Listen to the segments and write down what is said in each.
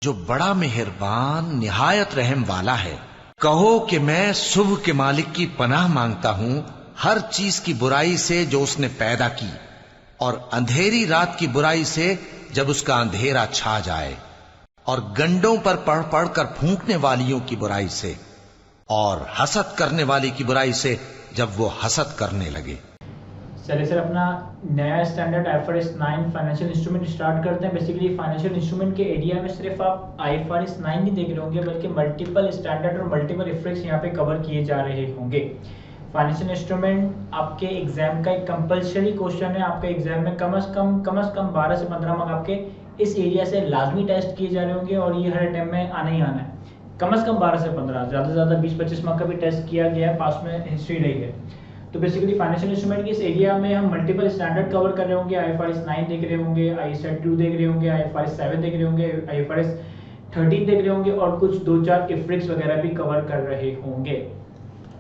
जो बड़ा मेहरबान निहायत रहम वाला है। कहो कि मैं सुबह के मालिक की पनाह मांगता हूं हर चीज की बुराई से जो उसने पैदा की, और अंधेरी रात की बुराई से जब उसका अंधेरा छा जाए, और गंडों पर पढ़ पढ़ कर फूंकने वालियों की बुराई से, और हसद करने वाली की बुराई से जब वो हसद करने लगे। चलिए सर, अपना नया standard IFRS 9 financial instrument start करते हैं। बेसिकली फाइनेंशियल इंस्ट्रूमेंट के एरिया में सिर्फ आप IFRS 9 नहीं देख रहे होंगे, बल्कि मल्टीपल स्टैंडर्ड और मल्टीपल इफ्रिक्स यहाँ पे कवर किए जा रहे होंगे। फाइनेंशियल इंस्ट्रूमेंट आपके एग्जाम का एक कंपलसरी क्वेश्चन है। आपके एग्जाम में कम से कम 12 से 15 मार्क आपके इस एरिया से लाजमी टेस्ट किए जा रहे होंगे, और ये हर टाइम में आना ही आना है। कम से कम 12 से 15, ज़्यादा से ज़्यादा 20-25 मार्क का भी टेस्ट किया गया है, पास में हिस्ट्री रही है। तो बेसिकली फाइनेंशियल इंस्ट्रूमेंट के इस एरिया में हम मल्टीपल स्टैंडर्ड कवर कर रहे होंगे। IFRS 9 देख रहे होंगे, ISAT 2 देख रहे होंगे, IFRS 7 देख रहे होंगे, IFRS 13 देख रहे होंगे, और कुछ 2-4 इफ्रिक्स वगैरह भी कवर कर रहे होंगे।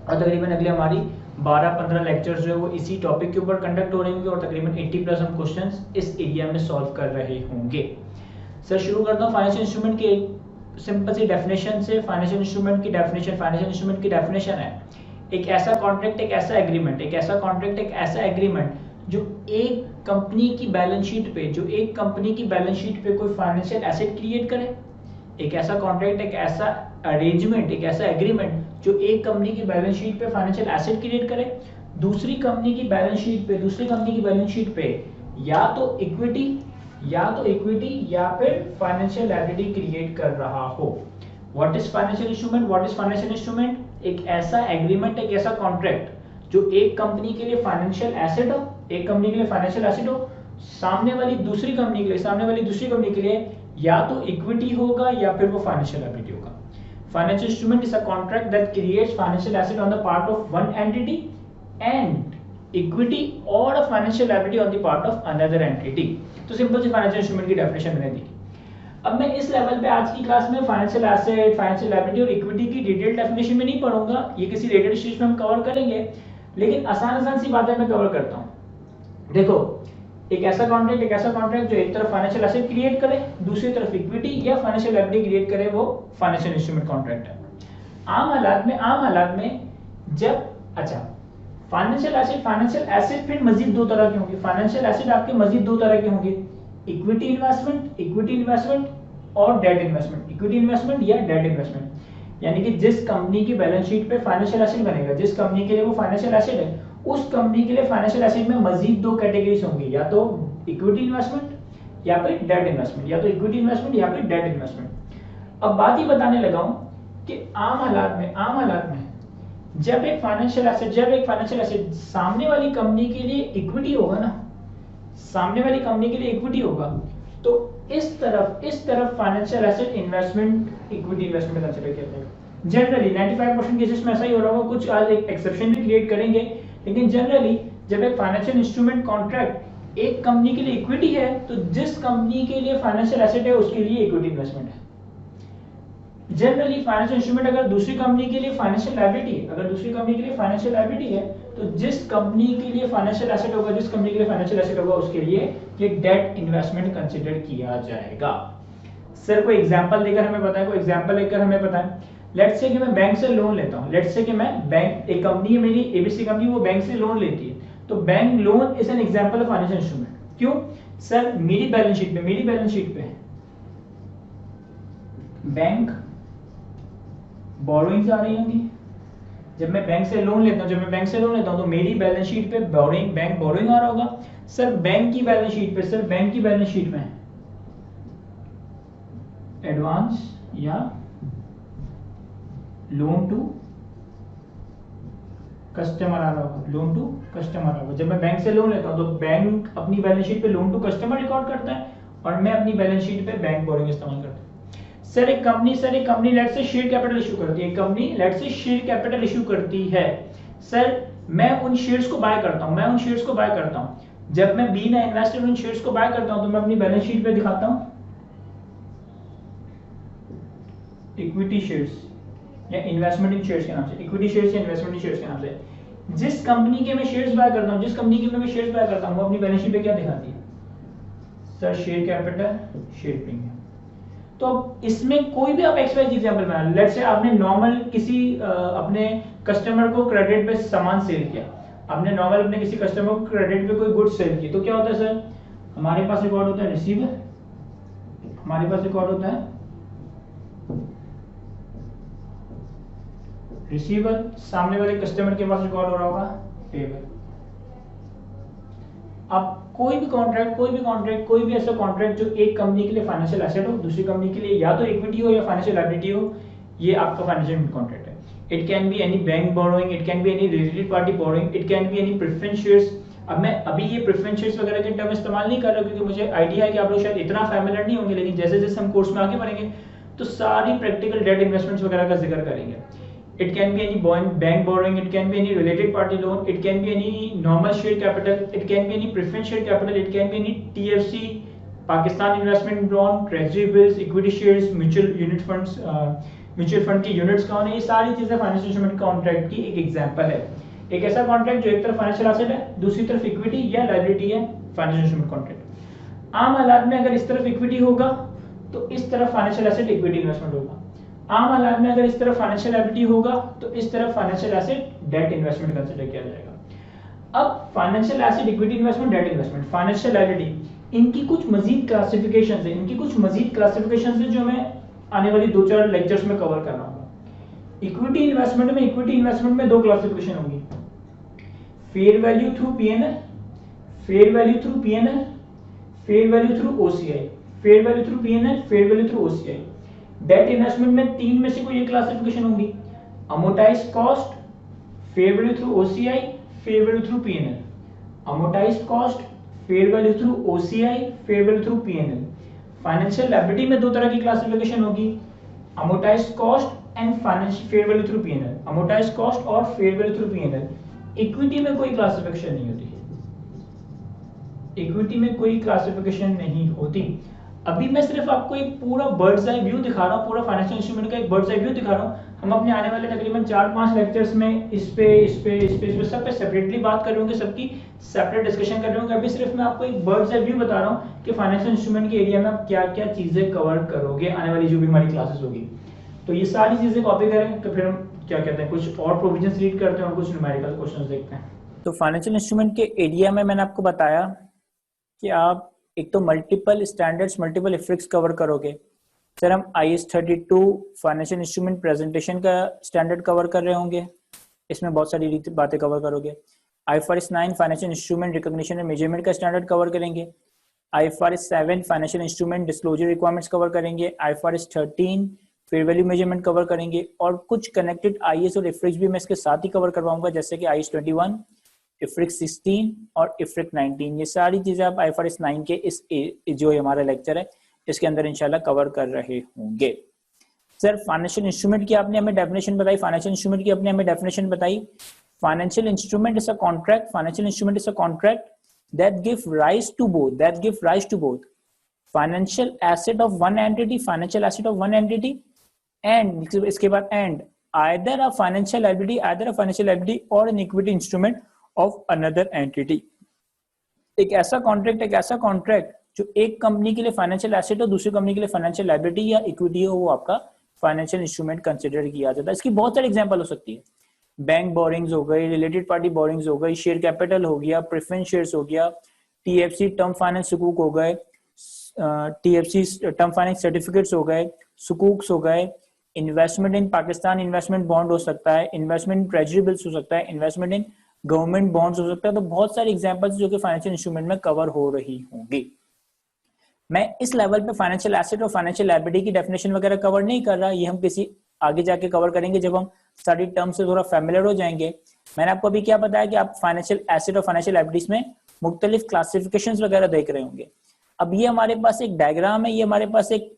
और तकरीबन अगले हमारी 12-15 लेक्चर्स जो है वो इसी टॉपिक के ऊपर कंडक्ट हो रहे होंगे, और तकरीबन 80+ हम क्वेश्चंस इस एरिया में सॉल्व कर रहे होंगे। सर शुरू करता हूँ फाइनेंशियल इंस्ट्रूमेंट के एक सिंपल सी डेफिनेशन से। फाइनेंशियल इंस्ट्रूमेंट की डेफिनेशन है एक ऐसा कॉन्ट्रैक्ट, एक ऐसा एग्रीमेंट, एक ऐसा कॉन्ट्रैक्ट, एक ऐसा एग्रीमेंट जो एक कंपनी की बैलेंस शीट पे कोई फाइनेंशियल एसेट क्रिएट करे। एक ऐसा कॉन्ट्रैक्ट, एक ऐसा अरेंजमेंट, एक ऐसा एग्रीमेंट जो एक कंपनी की बैलेंस शीट पे फाइनेंशियल एसेट क्रिएट करे, दूसरी कंपनी की बैलेंस शीट पे या तो इक्विटी या फिर फाइनेंशियल लायबिलिटी क्रिएट कर रहा हो। What is financial instrument? एक ऐसा एग्रीमेंट, एक ऐसा कॉन्ट्रैक्ट जो एक कंपनी के लिए फाइनेंशियल एसेट हो, सामने वाली दूसरी कंपनी के लिए या तो इक्विटी होगा या फिर वो फाइनेंशियल लायबिलिटी होगा। Financial instrument is a contract that creates financial asset on the part of one entity and equity और a financial liability on the part of another entity. तो सिंपल सी फाइनेंशियल इंस्ट्रूमेंट की definition मैंने दी। अब मैं इस लेवल पे आज की क्लास में फाइनेंशियल एसेट, फाइनेंशियल लायबिलिटी और इक्विटी की डिटेल डेफिनेशन में नहीं पढ़ूंगा, ये किसी लेटेस्ट स्टेज में हम कवर करेंगे, लेकिन आसान सी बातें मैं कवर करता हूं। देखो, एक ऐसा कॉन्ट्रैक्ट जो एक तरफ फाइनेंशियल एसेट क्रिएट करे, दूसरी तरफ इक्विटी या फाइनेंशियल लायबिलिटी क्रिएट करे, वो फाइनेंशियल इंस्ट्रूमेंट कॉन्ट्रैक्ट है। आम हालात में जब फाइनेंशियल एसेट फिर मजीद दो तरह के होंगे। फाइनेंशियल एसेट आपके मजीद दो तरह के होंगे, इक्विटी इन्वेस्टमेंट और डेट इन्वेस्टमेंट। यानी कि जिस कंपनी की बैलेंस शीट पे फाइनेंशियल एसेट बनेगा, जिस कंपनी के लिए वो फाइनेंशियल एसेट है, उस कंपनी के लिए फाइनेंशियल एसेट में मजीद दो कैटेगरीज होंगी, या तो इक्विटी इन्वेस्टमेंट या फिर डेट इन्वेस्टमेंट। अब बात ही बताने लगा हूं कि आम हालात में जब एक फाइनेंशियल एसेट सामने वाली कंपनी के लिए इक्विटी होगा, तो इस तरफ financial asset investment equity investment consider करते हैं। जनरली 95% केसेस में ऐसा ही हो रहा होगा, कुछ आज एक एक्सेप्शन भी क्रिएट करेंगे, लेकिन जनरली जब एक फाइनेंशियल इंस्ट्रूमेंट कॉन्ट्रैक्ट एक कंपनी के लिए इक्विटी है, तो जिस कंपनी के लिए फाइनेंशियल एसेट है उसके लिए इक्विटी इन्वेस्टमेंट है। जनरली फाइनेंशियल इंस्ट्रूमेंट अगर दूसरी कंपनी के लिए फाइनेंशियल लायबिलिटी है, तो जिस कंपनी के लिए फाइनेंशियल एसेट होगा, उसके लिए ये डेट इन्वेस्टमेंट कंसीडर किया जाएगा। सर कोई एग्जांपल लेकर हमें बताएं। लेट्स से कि मैं बैंक से लोन लेता हूं। एक कंपनी है मेरी एबीसी कंपनी, वो बैंक से लोन लेती है, तो bank loan is an example of financial instrument. क्यों? सर मेरी बैलेंस शीट पे बैंक बोरोइंग्स आ रही होंगी। जब मैं बैंक से लोन लेता हूं तो मेरी बैलेंस शीट पे बैंक बोरोइंग आ रहा होगा। सर बैंक की बैलेंस शीट में एडवांस या लोन टू कस्टमर आ रहा होगा। जब मैं बैंक से लोन लेता हूं तो बैंक अपनी बैलेंस शीट पे लोन टू कस्टमर रिकॉर्ड करता है, और मैं अपनी बैलेंस शीट पे बैंक बोरोइंग इस्तेमाल करता हूं। सर एक company let's say share capital issue करती है। सर मैं उन शेयर्स को बाय करता हूं। जब मैं बीइंग एन इन्वेस्टर उन शेयर्स को बाय करता हूं, तो मैं अपनी बैलेंस शीट पे दिखाता हूं इक्विटी शेयर्स या इन्वेस्टमेंट इन शेयर्स के नाम से। जिस कंपनी के मैं शेयर्स बाय करता हूं, वो अपनी बैलेंस शीट पे क्या दिखाती है? Sir share capital, share premium. तो अब इसमें कोई भी आप एक्स वाई एग्जांपल बना, लेट्स से आपने नॉर्मल किसी अपने कस्टमर को क्रेडिट पे सामान सेल किया, आपने नॉर्मल अपने किसी कस्टमर को क्रेडिट पे कोई गुड्स सेल की, तो क्या होता है सर, हमारे पास रिकॉर्ड होता है रिसीवर, हमारे पास रिकॉर्ड होता है रिसीवर, सामने वाले कस्टमर के पास रिकॉर्ड हो रहा होगा पेबल। अब कोई भी कॉन्ट्रैक्ट कोई भी ऐसा कॉन्ट्रैक्ट जो एक कंपनी के लिए फाइनेंशियल एसेट हो, दूसरी कंपनी के लिए या तो इक्विटी हो या फाइनेंशियल लायबिलिटी हो, ये आपका फाइनेंशियल कॉन्ट्रैक्ट है। It can be any bank borrowing, it can be any related party borrowing, it can be any preference shares. अब मैं अभी ये प्रेफरेंस शेयर्स वगैरह के टर्म इस्तेमाल नहीं कर रहा क्योंकि मुझे आइडिया है कि आप लोग शायद इतना फैमिलियर नहीं होंगे, लेकिन जैसे जैसे हम कोर्स में आगे बढ़ेंगे तो सारी प्रैक्टिकल डेट इन्वेस्टमेंट्स वगैरह का जिक्र करेंगे। It can be any bank borrowing, it can be any related party loan, it can be any normal share capital, it can be any preference share capital, it can be any TFC, Pakistan investment bond, treasury bills, equity shares, mutual unit funds, mutual fund की units कौन है, ये सारी चीजें financial instrument contract की एक example है। एक ऐसा कॉन्ट्रैक्ट जो एक तरफ फाइनेंशियल एसेट है, दूसरी तरफ इक्विटी या लायबिलिटी है, फाइनेंशियल इंस्ट्रूमेंट कॉन्ट्रैक्ट। आम हालात में अगर इस तरफ इक्विटी होगा तो इस तरफ फाइनेंशियल एसेट इक्विटी इन्वेस्टमेंट होगा। आम हालात में अगर इस तरफ फाइनेंशियल लायबिलिटी होगा तो इस तरफ financial asset debt investment consider किया जाएगा। अब financial asset equity investment debt investment financial liability, इनकी कुछ मजीद क्लासिफिकेशंस है जो मैं आने वाली 2-4 लेक्चर्स में कवर कर रहा हूँ। इक्विटी इन्वेस्टमेंट में 2 क्लासिफिकेशन होंगी, fair value through PNL, fair value through PNL, fair value through OCI, fair value through PNL, fair value through OCI. Debt investment में 3 में से कोई एक क्लासिफिकेशन होगी, amortised cost, fair value through OCI, fair value through PNL. Amortised cost, fair value through OCI, fair value through PNL. Financial liability में 2 तरह की classification होगी, amortised cost and financial fair value through PNL, amortised cost और fair value through PNL. Equity में कोई classification नहीं होती, equity में कोई क्लासिफिकेशन नहीं होती। अभी मैं सिर्फ आपको एक पूरा बर्ड्स आई व्यू दिखा रहा हूँ, पूरा फाइनेंशियल इंस्ट्रूमेंट का एक बर्ड्स आई व्यू दिखा रहा हूँ। हम अपने आने वाले तकरीबन 4-5 लेक्चर्स में इस पे सब पे सेपरेटली बात कर रहे होंगे, सबकी सेपरेट डिस्कशन कर रहे होंगे। अभी सिर्फ मैं आपको एक बर्ड्स आई व्यू बता रहा हूँ कि फाइनेंशियल इंस्ट्रूमेंट के एरिया में आप क्या क्या चीजें कवर करोगे आने वाली जो भी हमारी क्लासेस होगी। तो ये सारी चीजें कॉपी करें तो फिर हम क्या कहते हैं, कुछ और प्रोविजंस रीड करते हैं और कुछ न्यूमेरिकल क्वेश्चंस देखते हैं। तो फाइनेंशियल इंस्ट्रूमेंट के एरिया में मैंने आपको बताया कि आप एक तो मल्टीपल स्टैंडर्ड्स, मल्टीपल इफ्रिक्स कवर करोगे। सर हम IS 32 फाइनेंशियल इंस्ट्रूमेंट प्रेजेंटेशन का स्टैंडर्ड कवर कर रहे होंगे, इसमें बहुत सारी बातें कवर करोगे। IFRS 9 financial instrument recognition and measurement का स्टैंडर्ड कवर करेंगे। IFRS 7 financial instrument disclosure requirements cover करेंगे। IFRS 13 fair value measurement cover करेंगे और कुछ कनेक्टेड IS और इफ्रिक्स भी मैं इसके साथ ही कवर करवाऊंगा, जैसे कि IS 21, IFRIC 16 और IFRIC 19। ये सारी चीजें आप IFRS 9 के इस जो हमारा लेक्चर है इसके अंदर इंशाल्लाह कवर कर रहे होंगे। सर फाइनेंशियल इंस्ट्रूमेंट की आपने हमें डेफिनेशन बताई, फाइनेंशियल इंस्ट्रूमेंट की आपने हमें डेफिनेशन बताई। Financial instrument is a contract, financial instrument is a contract that give rise to both financial asset of one entity, financial asset of one entity and इसके बाद and either a financial liability or an equity instrument of another entity। एक ऐसा contract जो एक company के लिए financial asset हो, दूसरी कंपनी के लिए फाइनेंशियल लायबिलिटी या इक्विटी हो, वो आपका फाइनेंशियल इंस्ट्रूमेंट कंसिडर किया जाता है। इसकी बहुत सारी एग्जांपल हो सकती है, बैंक बोरिंग्स हो गई, रिलेटेड पार्टी बोरिंग्स हो गई, शेयर कैपिटल हो गया, प्रेफरेंस शेयर्स हो गया, TFC टर्म फाइनेंस सुकूक हो गए, TFC टर्म फाइनेंस सर्टिफिकेट्स हो गए, सुकूक्स हो गए, इन्वेस्टमेंट इन पाकिस्तान इन्वेस्टमेंट बॉन्ड हो सकता है, इन्वेस्टमेंट इन ट्रेजरी बिल्स हो सकता है, इन्वेस्टमेंट इन गवर्नमेंट बॉन्ड्स हो सकता है। तो बहुत सारी एग्जांपल्स जो कि फाइनेंशियल इंस्ट्रूमेंट में कवर हो रही होंगी। मैं इस लेवल पे फाइनेंशियल एसेट और फाइनेंशियल लायबिलिटी की डेफिनेशन वगैरह कवर नहीं कर रहा, ये हम किसी आगे जाके कवर करेंगे जब हम सारी टर्म से थोड़ा फैमिलियर हो जाएंगे। मैंने आपको अभी क्या बताया कि आप फाइनेंशियल एसेट और फाइनेंशियल लायबिलिटीज में मुख्तलिफ क्लासिफिकेशंस वगैरह देख रहे होंगे। अब ये हमारे पास एक डायग्राम है, ये हमारे पास एक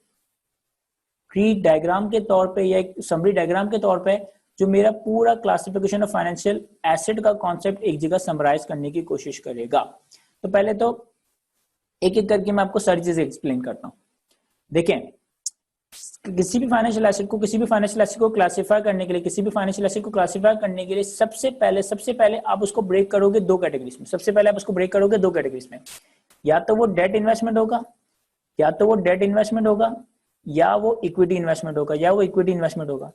ट्री डायग्राम के तौर पे या एक समरी डायग्राम के तौर पे जो मेरा पूरा क्लासिफिकेशन ऑफ फाइनेंशियल एसेट का कॉन्सेप्ट एक जगह समराइज करने की कोशिश करेगा। तो पहले तो एक एक करके मैं आपको सारी चीजें एक्सप्लेन करता हूं। देखें, किसी भी फाइनेंशियल एसेट को क्लासिफाई करने के लिए, सबसे पहले आप उसको ब्रेक करोगे 2 कैटेगरीज में। सबसे पहले आप उसको ब्रेक करोगे 2 कैटेगरीज में, या तो वो डेट इन्वेस्टमेंट होगा या वो इक्विटी इन्वेस्टमेंट होगा, या वो इक्विटी इन्वेस्टमेंट होगा।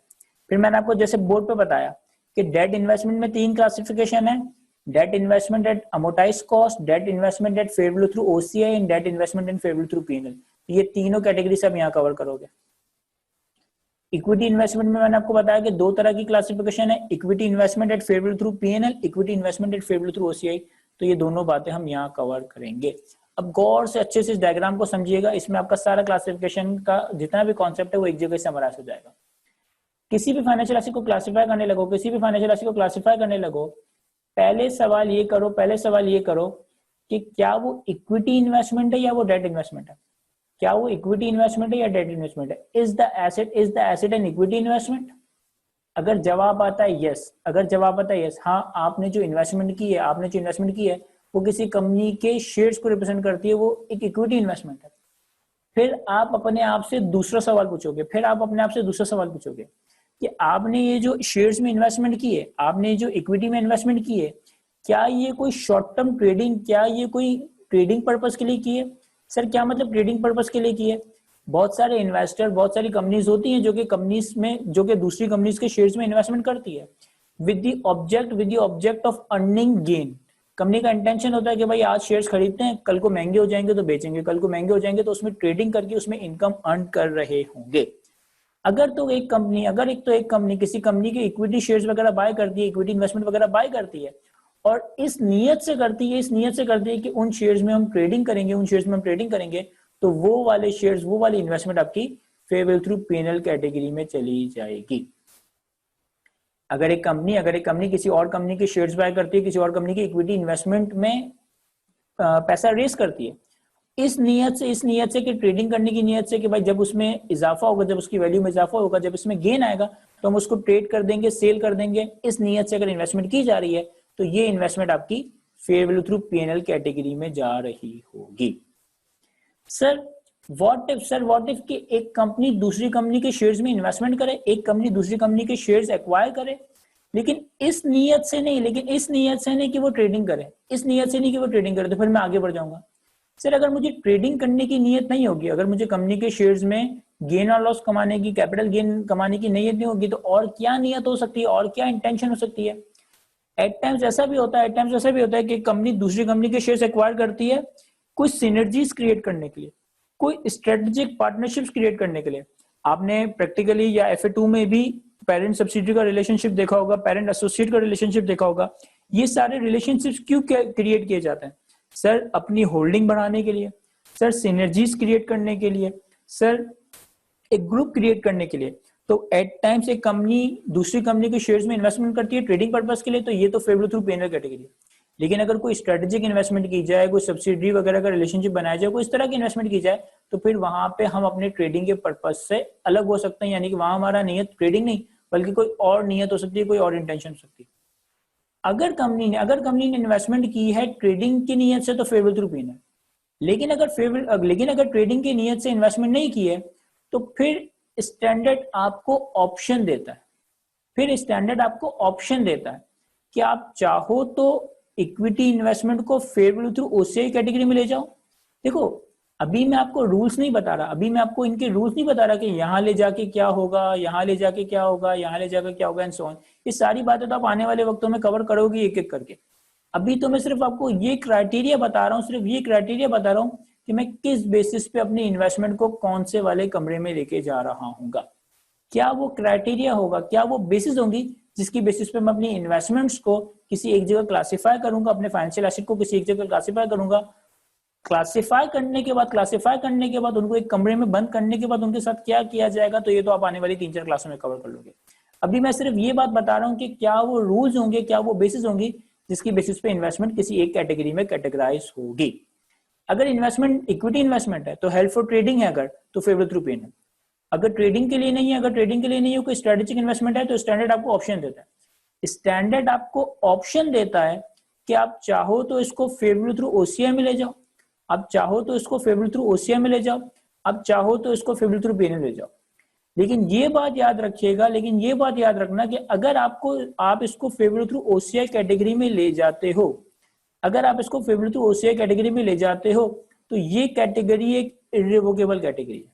फिर मैंने आपको जैसे बोर्ड पे बताया कि डेट इन्वेस्टमेंट में 3 क्लासिफिकेशन है, debt investment at amortised cost, debt investment at fair value through OCI and debt investment in fair value through PNL. ये तीनों कैटेगरी से आप यहाँ कवर करोगे। इक्विटी इन्वेस्टमेंट में मैंने आपको बताया कि 2 तरह की क्लासिफिकेशन है, equity investment at fair value through PNL, equity investment at fair value through OCI. तो ये दोनों बातें हम यहाँ कवर करेंगे। अब गौर से अच्छे से इस डायग्राम को समझिएगा, इसमें आपका सारा क्लासिफिकेशन का जितना भी कॉन्सेप्ट है वो एक जगह समराइज हो जाएगा। किसी भी फाइनेंशियल एसेट को क्लासिफाई करने लगो, किसी भी फाइनेंशियल एसेट को क्लासिफाई करने लगो, पहले सवाल ये करो कि क्या वो इक्विटी इन्वेस्टमेंट है या वो डेट इन्वेस्टमेंट है, क्या वो इक्विटी इन्वेस्टमेंट है या डेट इन्वेस्टमेंट है। Is the asset an equity investment? अगर जवाब आता है यस, हाँ आपने जो इन्वेस्टमेंट की है वो किसी कंपनी के शेयर्स को रिप्रेजेंट करती है, वो एक इक्विटी इन्वेस्टमेंट है। फिर आप अपने आप से दूसरा सवाल पूछोगे कि आपने ये जो शेयर्स में इन्वेस्टमेंट की है, आपने जो इक्विटी में इन्वेस्टमेंट की है, क्या ये कोई शॉर्ट टर्म ट्रेडिंग, क्या ये कोई ट्रेडिंग पर्पस के लिए की है? सर क्या मतलब ट्रेडिंग पर्पस के लिए की है? बहुत सारे इन्वेस्टर, बहुत सारी कंपनीज होती हैं जो कि दूसरी कंपनीज के शेयर्स में इन्वेस्टमेंट करती है with the object of earning gain. Company का इंटेंशन होता है कि भाई आज शेयर्स खरीदते हैं, कल को महंगे हो जाएंगे तो बेचेंगे, कल को महंगे हो जाएंगे तो उसमें ट्रेडिंग करके उसमें इनकम अर्न कर रहे होंगे। अगर एक कंपनी किसी कंपनी के इक्विटी शेयर्स वगैरह बाय करती है, इक्विटी इन्वेस्टमेंट वगैरह बाय करती है और इस नियत से करती है कि उन शेयर्स में हम ट्रेडिंग करेंगे, तो वो वाले शेयर्स, वो वाली इन्वेस्टमेंट आपकी fair value through PNL category में चली जाएगी। अगर एक कंपनी किसी और कंपनी के शेयर्स बाय करती है, किसी और कंपनी की इक्विटी इन्वेस्टमेंट में पैसा रेस करती है, इस नियत से कि ट्रेडिंग करने की नियत से कि भाई जब उसमें इजाफा होगा, जब उसकी वैल्यू में इजाफा होगा, जब इसमें गेन आएगा तो हम उसको ट्रेड कर देंगे, सेल कर देंगे, इस नियत से अगर इन्वेस्टमेंट की जा रही है तो ये इन्वेस्टमेंट आपकी fair value through PNL category में जा रही होगी। सर व्हाट इफ कि एक कंपनी दूसरी कंपनी के शेयर्स में इन्वेस्टमेंट करे, एक कंपनी दूसरी कंपनी के शेयर्स एक्वायर करे, लेकिन इस नियत से नहीं कि वो ट्रेडिंग करे, तो फिर मैं आगे बढ़ जाऊंगा। सर अगर मुझे ट्रेडिंग करने की नियत नहीं होगी, अगर मुझे कंपनी के शेयर्स में गेन और लॉस कमाने की, कैपिटल गेन कमाने की नियत नहीं होगी, तो और क्या नियत हो सकती है, और क्या इंटेंशन हो सकती है? एट टाइम्स ऐसा भी होता है कि कंपनी दूसरी कंपनी के शेयर्स एक्वायर करती है कोई सिनर्जीज क्रिएट करने के लिए, कोई स्ट्रेटेजिक पार्टनरशिप्स क्रिएट करने के लिए। आपने प्रैक्टिकली या FA2 में भी पेरेंट सब्सिडियरी का रिलेशनशिप देखा होगा, पेरेंट एसोसिएट का रिलेशनशिप देखा होगा। ये सारे रिलेशनशिप्स क्यों क्रिएट किए जाते हैं? सर अपनी होल्डिंग बढ़ाने के लिए, सर सिनर्जीज क्रिएट करने के लिए, सर एक ग्रुप क्रिएट करने के लिए। तो एट टाइम्स एक कंपनी दूसरी कंपनी के शेयर्स में इन्वेस्टमेंट करती है ट्रेडिंग पर्पस के लिए, तो ये तो फेवर थ्रू पीएनएल कैटेगरी है। लेकिन अगर कोई स्ट्रेटेजिक इन्वेस्टमेंट की जाए, कोई सब्सिडी वगैरह का रिलेशनशिप बनाया जाए, कोई इस तरह की इन्वेस्टमेंट की जाए, तो फिर वहां पे हम अपने ट्रेडिंग के पर्पस से अलग हो सकते हैं, यानी कि वहां हमारा नियत ट्रेडिंग नहीं बल्कि कोई और नियत हो सकती है, कोई और इंटेंशन हो सकती है। अगर कंपनी ने इन्वेस्टमेंट की है ट्रेडिंग की नियत से तो फेवर थ्रू पीएनएल, लेकिन अगर ट्रेडिंग की नियत से इन्वेस्टमेंट नहीं की है तो फिर स्टैंडर्ड आपको ऑप्शन देता है कि आप चाहो तो इक्विटी इन्वेस्टमेंट को fair value through OCI category में ले जाओ। देखो अभी मैं आपको रूल्स नहीं बता रहा, कि यहाँ ले जाके क्या होगा, यहाँ ले जाके क्या होगा एंड सो ऑन। ये सारी बातें तो आप आने वाले वक्तों में कवर करोगे एक एक करके। अभी तो मैं सिर्फ आपको ये क्राइटेरिया बता रहा हूँ कि मैं किस बेसिस पे अपनी इन्वेस्टमेंट को कौन से वाले कमरे में लेके जा रहा हूँ। क्या वो क्राइटेरिया होगा, क्या वो बेसिस होंगी जिसकी बेसिस पे मैं अपनी इन्वेस्टमेंट्स को किसी एक जगह क्लासिफाई करूंगा, अपने फाइनेंशियल एसेट को किसी एक जगह क्लासिफाई करूंगा। क्लासिफाई करने के बाद उनको एक कमरे में बंद करने के बाद उनके साथ क्या किया जाएगा, तो ये तो आप आने वाली 3-4 क्लासों में कवर कर लोगे। अभी मैं सिर्फ ये बात बता रहा हूँ कि क्या वो रूल्स होंगे, क्या वो बेसिस होंगी जिसकी बेसिस पे इन्वेस्टमेंट किसी एक कैटेगरी में कैटेगराइज होगी। अगर इन्वेस्टमेंट इक्विटी इन्वेस्टमेंट है तो हेल्प फॉर ट्रेडिंग है, अगर तो फेवर थ्रू पीएनएल। अगर ट्रेडिंग के लिए नहीं है, कोई स्ट्रेटेजिक इन्वेस्टमेंट है तो स्टैंडर्ड आपको ऑप्शन देता है कि आप चाहो तो इसको फेवर थ्रू ओसीआई में ले जाओ, आप चाहो तो इसको फेवर थ्रू ओसीआई में ले जाओ, आप चाहो तो इसको फेवर थ्रू पीएनएल ले जाओ। लेकिन ये बात याद रखना कि अगर आप इसको फेवर थ्रू ओसीआई कैटेगरी में ले जाते हो, तो ये कैटेगरी एक इर्रिवोकेबल कैटेगरी है।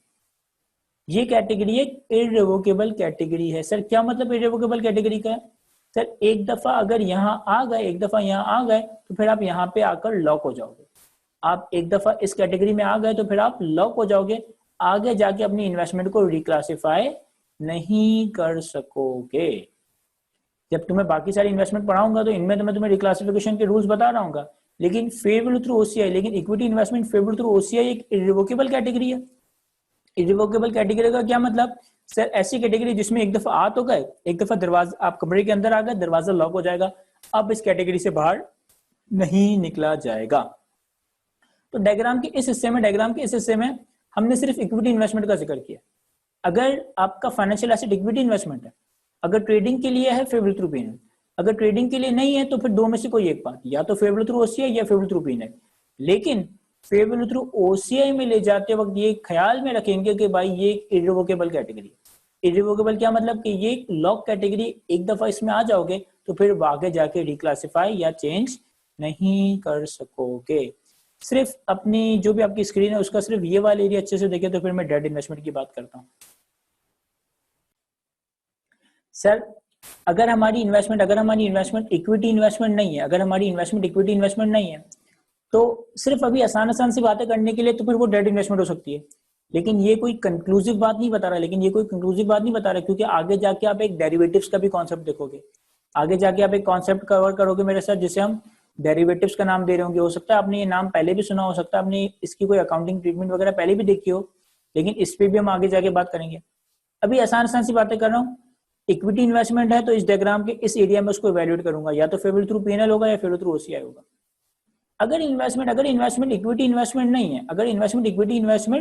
ये कैटेगरी एक इररिवोकेबल कैटेगरी है। सर क्या मतलब इररिवोकेबल कैटेगरी का है? सर एक दफा अगर यहाँ आ गए, एक दफा यहाँ आ गए तो फिर आप यहाँ पे आकर लॉक हो जाओगे। आप एक दफा इस कैटेगरी में आ गए तो फिर आप लॉक हो जाओगे, आगे जाके अपनी इन्वेस्टमेंट को रिक्लासिफाई नहीं कर सकोगे। जब तुम्हें बाकी सारी इन्वेस्टमेंट पढ़ाऊंगा तो इनमें तो मैं तुम्हें रिक्लासिफिकेशन के रूल्स बता रहा हूँ, लेकिन फेयर वैल्यू थ्रू ओसीआई, लेकिन equity investment fair value through OCI एक इररिवोकेबल कैटेगरी है। इररिवोकेबल कैटेगरी का क्या मतलब? सर ऐसी कैटेगरी जिसमें एक दफा आ तो गए, एक दफा दरवाजा, आप कमरे के अंदर आ गए, दरवाजा लॉक हो जाएगा, अब इस कैटेगरी से बाहर नहीं निकला जाएगा। तो डायग्राम के इस हिस्से में हमने सिर्फ इक्विटी इन्वेस्टमेंट का जिक्र किया। अगर आपका फाइनेंशियल एसेट इक्विटी इन्वेस्टमेंट है, अगर ट्रेडिंग के लिए है फेयर वैल्यू थ्रू पीएनएल, अगर ट्रेडिंग के लिए नहीं है तो फिर दो में से कोई एक बात, या तो फेयर वैल्यू थ्रू ओसीआई या फेयर वैल्यू थ्रू पीएनएल। लेकिन फेयर वैल्यू थ्रू ओसीआई में ले जाते वक्त ये ख्याल में रखेंगे कि भाई ये इररिवोकेबल कैटेगरी है। इररिवोकेबल क्या मतलब? कि ये लॉक कैटेगरी, एक दफा इसमें आ जाओगे तो फिर आगे जाके रिक्लासिफाई या चेंज नहीं कर सकोगे। सिर्फ अपनी जो भी आपकी स्क्रीन है उसका सिर्फ ये वाला एरिया अच्छे से देखे तो फिर मैं डेट इन्वेस्टमेंट की बात करता हूँ। सर अगर हमारी इन्वेस्टमेंट इक्विटी इन्वेस्टमेंट नहीं है, अगर हमारी इन्वेस्टमेंट इक्विटी इन्वेस्टमेंट नहीं है तो सिर्फ अभी आसान सी बातें करने के लिए तो फिर वो डेट इन्वेस्टमेंट हो सकती है, लेकिन ये कोई कंक्लूसिव बात नहीं बता रहा, क्योंकि आगे जाके आप एक डेरिवेटिव्स का भी कॉन्सेप्ट देखोगे, आगे जाके आप एक कॉन्सेप्ट कवर करोगे मेरे साथ जिसे हम डेरिवेटिव्स का नाम दे रहे होंगे। हो सकता है आपने ये नाम पहले भी सुना, हो सकता है आपने इसकी कोई अकाउंटिंग ट्रीटमेंट वगैरह पहले भी देखी हो, लेकिन इस पे भी हम आगे जाके बात करेंगे। अभी आसान सी बातें कर रहा हूँ। इक्विटी इन्वेस्टमेंट है तो इस डायग्राम के इस एरिया में उसको इवैल्यूएट करूंगा, या तो फेयर वैल्यू थ्रू पीएनएल होगा या फेयर वैल्यू थ्रू ओसीआई होगा। अगर इन्वेस्टमेंट इक्विटी इन्वेस्टमेंट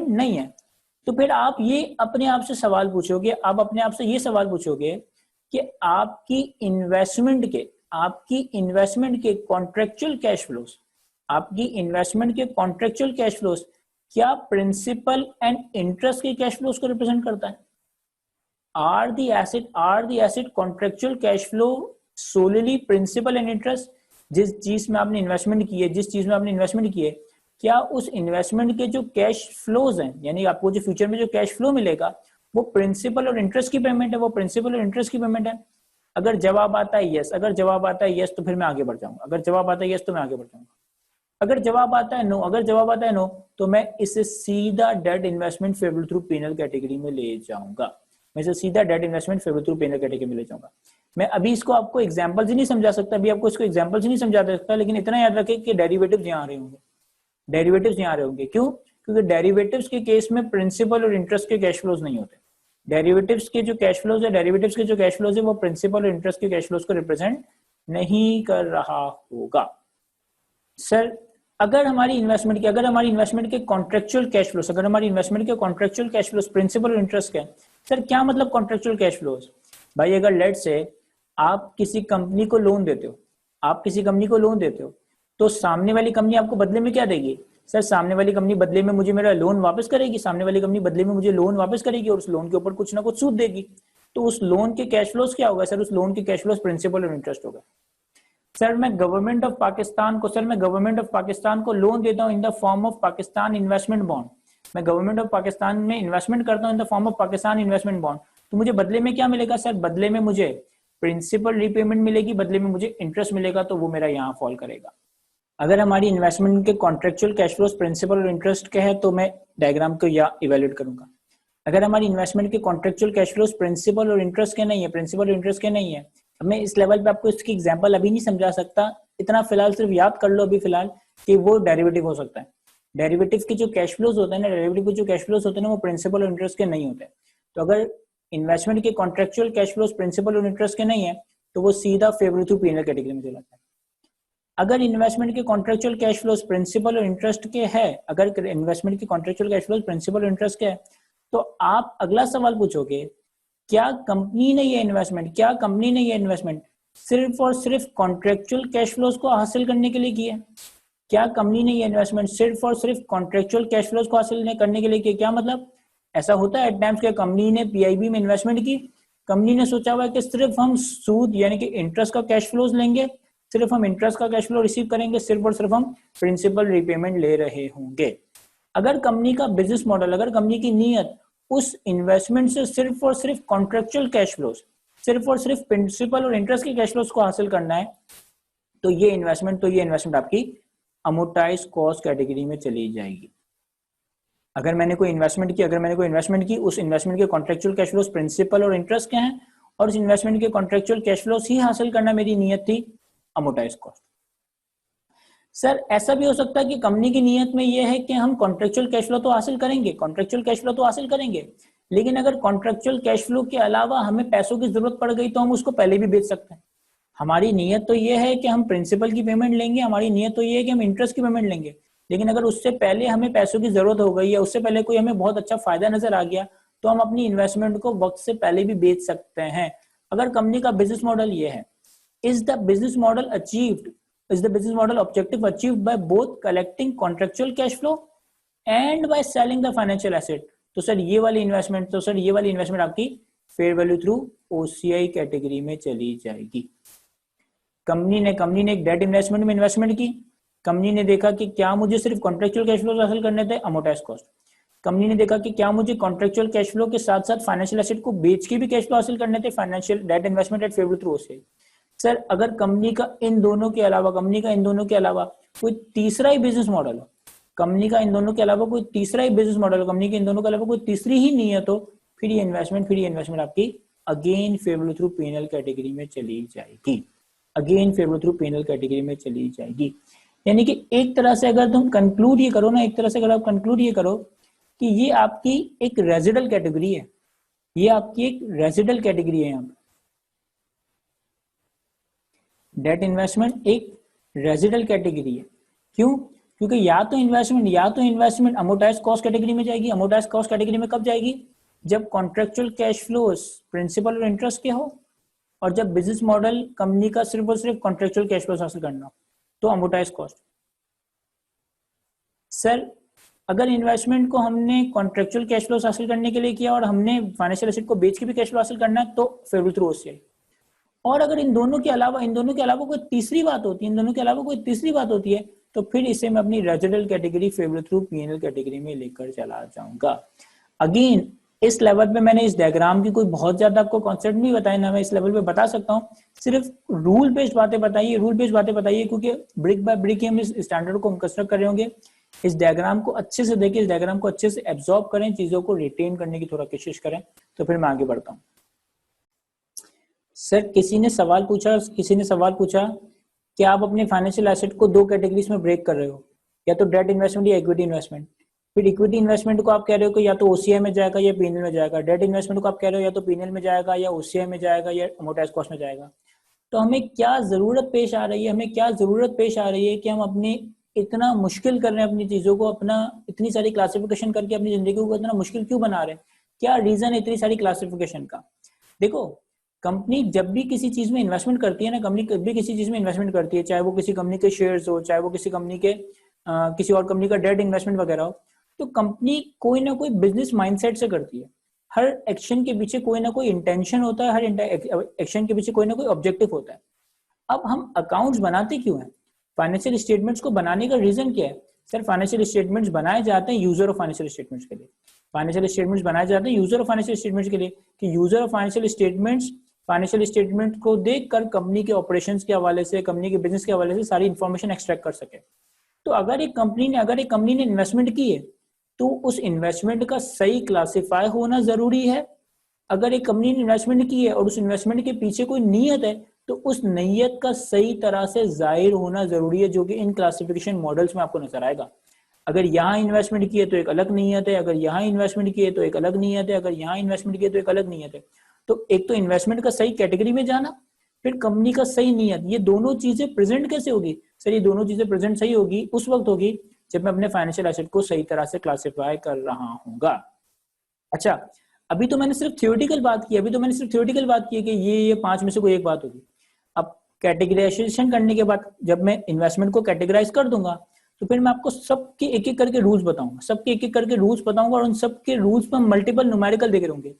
नहीं है, तो फिर आप ये अपने आप से सवाल पूछोगे, आप अपने आप से ये सवाल पूछोगे कि आपकी इन्वेस्टमेंट के कॉन्ट्रेक्चुअल कैश फ्लोज क्या प्रिंसिपल एंड इंटरेस्ट के कैश फ्लोज को रिप्रेजेंट करता है? Are the asset contractual cash flow solely principal and interest? जिस चीज में आपने इन्वेस्टमेंट की है, क्या उस इन्वेस्टमेंट के जो कैश फ्लोज हैं, यानी आपको जो फ्यूचर में जो कैश फ्लो मिलेगा वो प्रिंसिपल और इंटरेस्ट की पेमेंट है? अगर जवाब आता है यस, तो फिर मैं आगे बढ़ जाऊंगा। अगर जवाब आता है यस तो मैं आगे बढ़ जाऊंगा। अगर जवाब आता है नो, तो मैं इसे सीधा debt investment fair value through PNL category में ले जाऊंगा। मैं अभी इसको आपको एग्जांपल से नहीं समझा सकता, लेकिन इतना याद रखें कि डेरिवेटिव्स यहाँ आ रहे होंगे। क्यों? क्योंकि डेरिवेटिव्स के केस में प्रिंसिपल और इंटरेस्ट के कैश फ्लोज नहीं होते। डेरिवेटिव्स के जो कैश फ्लोज है वो प्रिंसिपल और इंटरेस्ट के कैश फ्लोज को रिप्रेजेंट नहीं कर रहा होगा। सर अगर हमारी इन्वेस्टमेंट के कॉन्ट्रेक्चुअल कैश फ्लोज प्रिंसिपल और इंटरेस्ट के, सर क्या मतलब कॉन्ट्रेक्चुअल कैश फ्लोज? भाई अगर लेट से आप किसी कंपनी को लोन देते हो, तो सामने वाली कंपनी आपको बदले में क्या देगी? सर सामने वाली कंपनी बदले में मुझे मेरा लोन वापस करेगी, और उस लोन के ऊपर कुछ ना कुछ सूद देगी। तो उस लोन के कैश फ्लोज क्या होगा? सर उस लोन के कैश फ्लोज प्रिंसिपल और इंटरेस्ट होगा। सर मैं गवर्नमेंट ऑफ पाकिस्तान को लोन देता हूँ in the form of Pakistan investment bond. मैं गवर्नमेंट ऑफ पाकिस्तान में इन्वेस्टमेंट करता हूँ in the form of Pakistan investment bond. तो मुझे बदले में क्या मिलेगा? सर बदले में मुझे प्रिंसिपल रीपेमेंट मिलेगी, बदले में मुझे इंटरेस्ट मिलेगा, तो वो मेरा यहाँ फॉल करेगा। अगर हमारी इन्वेस्टमेंट के कॉन्ट्रेक्चुअल कैश फ्लोज प्रिंसिपल और इंटरेस्ट के हैं तो मैं डायग्राम को या इवेल्यूएट करूंगा। अगर हमारी इन्वेस्टमेंट के कॉन्ट्रेक्चुअल कैश फ्लोज प्रिंसिपल और इंटरेस्ट के नहीं है, अब मैं इस लेवल पे आपको इसकी एग्जांपल अभी नहीं समझा सकता, इतना फिलहाल सिर्फ याद कर लो अभी फिलहाल कि वो डेरिवेटिव हो सकता है। डेरिवेटिव के जो कैश फ्लोज होते हैं ना, वो प्रिंसिपल और इंटरेस्ट के नहीं होते। तो अगर इन्वेस्टमेंट के कॉन्ट्रेक्चुअल कैश फ्लोज प्रिंसिपल और इंटरेस्ट के नहीं है तो वो सीधा fair value through PNL category में चला जाता है। अगर इन्वेस्टमेंट के कॉन्ट्रेक्चुअल कैश फ्लोज प्रिंसिपल और इंटरेस्ट के है, तो आप अगला सवाल पूछोगे, क्या कंपनी ने ये इन्वेस्टमेंट सिर्फ और सिर्फ कॉन्ट्रेक्चुअल कैश फ्लोज को हासिल करने के लिए किया? क्या कंपनी ने ये इन्वेस्टमेंट सिर्फ और सिर्फ कॉन्ट्रेक्चुअल कैश फ्लोज को हासिल करने के लिए किया? क्या मतलब? ऐसा होता है एट टाइम्स कि कंपनी ने पीआईबी में इन्वेस्टमेंट की, कंपनी ने सोचा हुआ कि सिर्फ हम सूद यानी कि इंटरेस्ट का कैश फ्लोज लेंगे, सिर्फ हम इंटरेस्ट का कैश फ्लो रिसीव करेंगे, सिर्फ और सिर्फ हम प्रिंसिपल रीपेमेंट ले रहे होंगे। अगर कंपनी का बिजनेस मॉडल, अगर कंपनी की नीयत उस इन्वेस्टमेंट से सिर्फ और सिर्फ कॉन्ट्रेक्चुअल कैश फ्लोज, सिर्फ और सिर्फ प्रिंसिपल और इंटरेस्ट के कैश फ्लोज को हासिल करना है, तो ये इन्वेस्टमेंट आपकी अमोर्टाइज कॉस्ट कैटेगरी में चली जाएगी। अगर मैंने कोई इन्वेस्टमेंट की, उस इन्वेस्टमेंट के कॉन्ट्रेक्चुअल कैश फ्लोज प्रिंसिपल और इंटरेस्ट के हैं, और उस इन्वेस्टमेंट के कॉन्ट्रेक्चुअल कैश फ्लोज ही हासिल करना मेरी नियत थी, अमोर्टाइज कॉस्ट। सर ऐसा भी हो सकता है कि कंपनी की नियत में यह है कि हम कॉन्ट्रेक्चुअल कैश फ्लो तो हासिल करेंगे, लेकिन अगर कॉन्ट्रेक्चुअल कैश फ्लो के अलावा हमें पैसों की जरूरत पड़ गई तो हम उसको पहले भी बेच सकते हैं। हमारी नियत तो यह है कि हम प्रिंसिपल की पेमेंट लेंगे, हमारी नियत तो यह है कि हम इंटरेस्ट की पेमेंट लेंगे, लेकिन अगर उससे पहले हमें पैसों की जरूरत हो गई या उससे पहले कोई हमें बहुत अच्छा फायदा नजर आ गया तो हम अपनी इन्वेस्टमेंट को वक्त से पहले भी बेच सकते हैं। अगर कंपनी का बिजनेस मॉडल ये है, is the business model objective achieved by both collecting contractual cash flow and by selling the financial asset, तो सर ये वाली इन्वेस्टमेंट आपकी fair value through OCI category में चली जाएगी। कंपनी ने एक डेट इन्वेस्टमेंट में इन्वेस्टमेंट की, कंपनी ने देखा कि क्या मुझे सिर्फ कॉन्ट्रेक्चुअल कैश फ्लो हासिल करने थे, अमोर्टाइज कॉस्ट। कंपनी ने देखा कि क्या मुझे कॉन्ट्रेक्चुअल कैश फ्लो के साथ साथ फाइनेंशियल एसेट को बेच के भी कैश फ्लो हासिल करने थे, financial debt investment at fair value through OCI. Sir अगर कंपनी का इन दोनों के अलावा कोई तीसरा ही बिजनेस मॉडल हो, कंपनी के इन दोनों के अलावा कोई तीसरी ही नियत हो, फिर ये इन्वेस्टमेंट आपकी again fair value through PNL category में चली जाएगी। यानी कि एक तरह से अगर तुम कंक्लूड ये करो कि ये आपकी एक रेजिडल कैटेगरी है, यहाँ पे डेट इन्वेस्टमेंट एक रेजिडल कैटेगरी है। क्यों? क्योंकि या तो इन्वेस्टमेंट अमोर्टाइज कॉस्ट कैटेगरी में जाएगी। अमोर्टाइज कॉस्ट कैटेगरी में कब जाएगी? जब कॉन्ट्रेक्चुअल कैश फ्लोज प्रिंसिपल और इंटरेस्ट के हो, और जब बिजनेस मॉडल कंपनी का सिर्फ और सिर्फ कॉन्ट्रेक्चुअल कैश फ्लोज हासिल करना हो, तो अमोर्टाइज कॉस्ट। सर अगर इन्वेस्टमेंट को हमने कॉन्ट्रेक्चुअल कैश फ्लोज हासिल करने के लिए किया और हमने फाइनेंशियल एसेट को बेच के भी कैश फ्लो हासिल करना है, तो फेयर वैल्यू थ्रू ओसीआई। और अगर इन दोनों के अलावा कोई तीसरी बात होती है, तो फिर इसे मैं अपनी residual category fair value through PNL category में लेकर चला जाऊंगा। अगेन इस लेवल पे मैंने इस डायग्राम की कोई बहुत ज्यादा आपको कॉन्सेप्ट नहीं बताया ना, मैं इस लेवल पे बता सकता हूँ, सिर्फ रूल बेस्ड बातें बताइए, क्योंकि ब्रिक बाय ब्रिक ही हम इस स्टैंडर्ड को कंस्ट्रक्ट कर रहे होंगे। इस डायग्राम को अच्छे से देखिए, इस डायग्राम को अच्छे से एब्जॉर्ब करें, चीजों को रिटेन करने की थोड़ा कोशिश करें, तो फिर मैं आगे बढ़ता हूँ। सर किसी ने सवाल पूछा कि आप अपने फाइनेंशियल एसेट को दो कैटेगरीज में ब्रेक कर रहे हो, या तो डेट इन्वेस्टमेंट या इक्विटी इन्वेस्टमेंट। फिर इक्विटी इन्वेस्टमेंट को आप कह रहे हो कि या तो ओसीआई में जाएगा या पीएनएल में जाएगा, डेट इन्वेस्टमेंट को आप कह रहे हो या तो पीएनएल में जाएगा या ओसीआई में जाएगा या अमोर्टाइज कॉस्ट में जाएगा। तो हमें क्या जरूरत पेश आ रही है कि हम अपने इतना मुश्किल कर रहे हैं अपनी चीजों को, अपना इतनी सारी क्लासिफिकेशन करके अपनी जिंदगी को इतना मुश्किल क्यों बना रहे हैं? क्या रीजन है इतनी सारी क्लासिफिकेशन का? देखो, कंपनी जब भी किसी चीज में इन्वेस्टमेंट करती है, चाहे वो किसी कंपनी के शेयर्स हो, चाहे वो किसी कंपनी के किसी और कंपनी का डेट इन्वेस्टमेंट वगैरह हो, तो कंपनी कोई ना कोई बिजनेस माइंडसेट से करती है। हर एक्शन के पीछे कोई ना कोई इंटेंशन होता है, हर एक्शन के पीछे कोई ना कोई ऑब्जेक्टिव होता है। अब हम अकाउंट्स बनाते क्यों हैं? फाइनेंशियल स्टेटमेंट्स को बनाने का रीजन क्या है? सर फाइनेंशियल स्टेटमेंट्स बनाए जाते हैं यूजर ऑफ फाइनेंशियल स्टेटमेंट्स के लिए। कि यूजर ऑफ फाइनेंशियल स्टेटमेंट को देखकर कंपनी के ऑपरेशंस के हवाले से, कंपनी के बिजनेस के हवाले से सारी इंफॉर्मेशन एक्सट्रैक्ट कर सके। तो अगर एक कंपनी ने इन्वेस्टमेंट की है, तो उस इन्वेस्टमेंट का सही क्लासिफाई होना जरूरी है। अगर एक कंपनी ने इन्वेस्टमेंट की है और उस इन्वेस्टमेंट के पीछे कोई नीयत है, तो उस नीयत का सही तरह से जाहिर होना जरूरी है, जो कि इन क्लासिफिकेशन मॉडल्स में आपको नजर आएगा। अगर यहाँ इन्वेस्टमेंट की है तो एक अलग नीयत है, अगर यहाँ इन्वेस्टमेंट की है तो एक अलग नीयत है, अगर यहाँ इन्वेस्टमेंट की है तो एक अलग नीयत है। तो एक तो इन्वेस्टमेंट का सही कैटेगरी में जाना, फिर कंपनी का सही नियत, ये दोनों चीजें प्रेजेंट कैसे होगी? सर ये दोनों चीजें प्रेजेंट सही होगी उस वक्त होगी जब मैं अपने फाइनेंशियल एसेट को सही तरह से क्लासिफाई कर रहा हूँगा। अच्छा, अभी तो मैंने सिर्फ थ्योरेटिकल बात की कि ये 5 में से कोई एक बात होगी। अब कैटेगराइजेशन करने के बाद जब मैं इन्वेस्टमेंट को कैटेगराइज कर दूंगा, तो फिर मैं आपको सबके एक एक करके रूल्स बताऊंगा, और उन सबके रूल्स पर मल्टीपल न्यूमेरिकल देखे होंगे।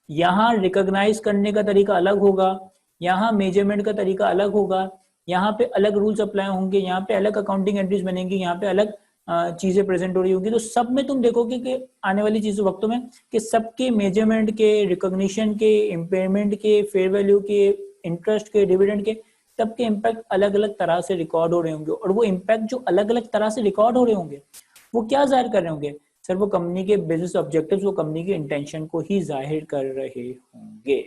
यहाँ रिकॉग्नाइज करने का तरीका अलग होगा, यहाँ मेजरमेंट का तरीका अलग होगा, यहाँ पे अलग रूल्स अप्लाई होंगे, यहाँ पे अलग अकाउंटिंग एंट्रीज बनेंगी, यहाँ पे अलग चीजें प्रेजेंट हो रही होंगी, तो सब में तुम देखोगे कि आने वाली चीजों वक्तों में कि सबके मेजरमेंट के, रिकॉग्निशन के, इम्पेयरमेंट के, फेयर वैल्यू के, इंटरेस्ट के, डिविडेंड के, सबके इम्पैक्ट अलग अलग तरह से रिकॉर्ड हो रहे होंगे। और वो इम्पैक्ट जो अलग अलग तरह से रिकॉर्ड हो रहे होंगे वो क्या जाहिर कर रहे होंगे सर? वो कंपनी के बिजनेस ऑब्जेक्टिव्स, वो कंपनी के इंटेंशन को ही जाहिर कर रहे होंगे।